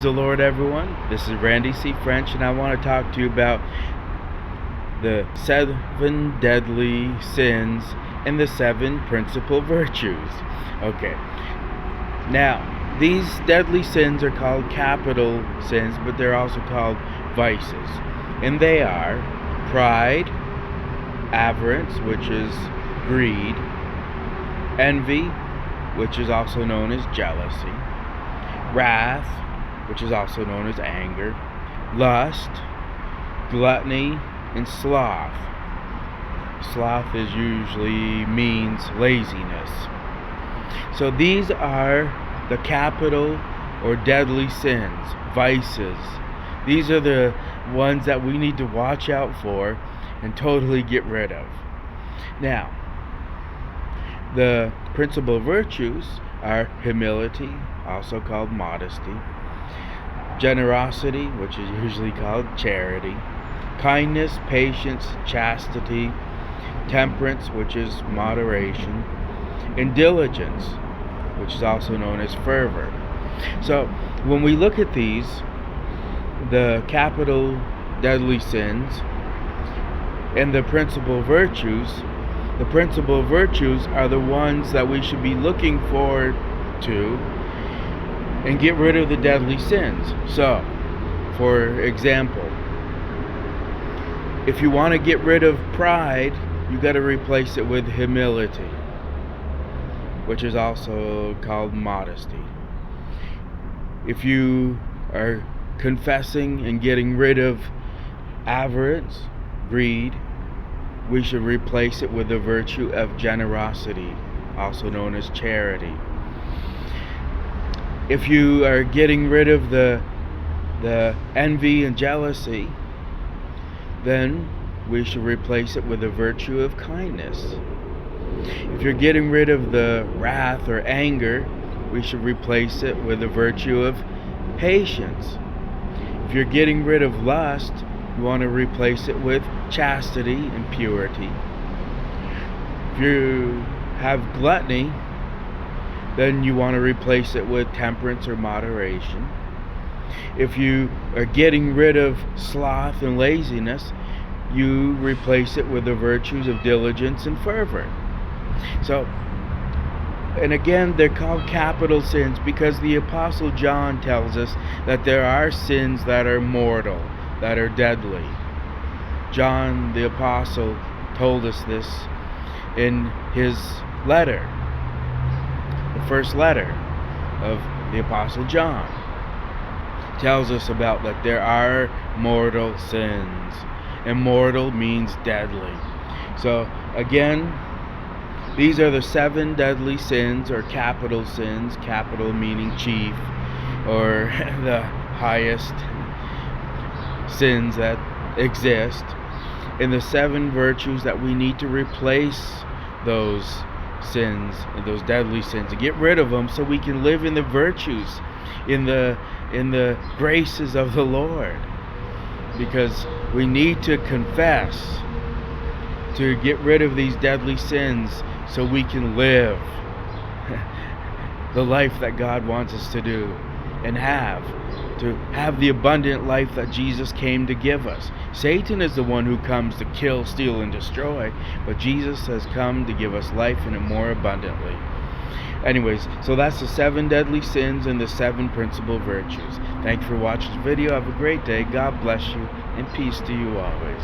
The Lord, everyone. This is Randy C. French, and I want to talk to you about the 7 deadly sins and the 7 principal virtues. Okay, now these deadly sins are called capital sins, but they're also called vices, and they are pride, avarice, which is greed, envy, which is also known as jealousy, wrath, which is also known as anger, lust, gluttony, and sloth. Sloth is usually means laziness. So these are the capital or deadly sins, vices. These are the ones that we need to watch out for and totally get rid of. Now, the principal virtues are humility, also called modesty, generosity, which is usually called charity, kindness, patience, chastity, temperance, which is moderation, and diligence, which is also known as fervor. So when we look at these, the capital deadly sins and the principal virtues are the ones that we should be looking forward to and get rid of the deadly sins. So, for example, if you want to get rid of pride, you got to replace it with humility, which is also called modesty. If you are confessing and getting rid of avarice, greed, we should replace it with the virtue of generosity, also known as charity. If you are getting rid of the envy and jealousy, then we should replace it with the virtue of kindness. If you're getting rid of the wrath or anger, we should replace it with the virtue of patience. If you're getting rid of lust, you want to replace it with chastity and purity. If you have gluttony, then you want to replace it with temperance or moderation. If you are getting rid of sloth and laziness, you replace it with the virtues of diligence and fervor. So, and again, they're called capital sins because the Apostle John tells us that there are sins that are mortal, that are deadly. John the Apostle told us this in his letter, the first letter of the Apostle John. Tells us about that there are mortal sins, and mortal means deadly. So again, these are the 7 deadly sins or capital sins, capital meaning chief or the highest sins that exist, and the 7 virtues that we need to replace those sins, those deadly sins, to get rid of them so we can live in the virtues, in the graces of the Lord. Because we need to confess to get rid of these deadly sins so we can live the life that God wants us to do and to have the abundant life that Jesus came to give us. Satan is the one who comes to kill, steal, and destroy, but Jesus has come to give us life in it more abundantly. Anyways, so that's the 7 deadly sins and the 7 principal virtues. Thank you for watching this video. Have a great day. God bless you, and peace to you always.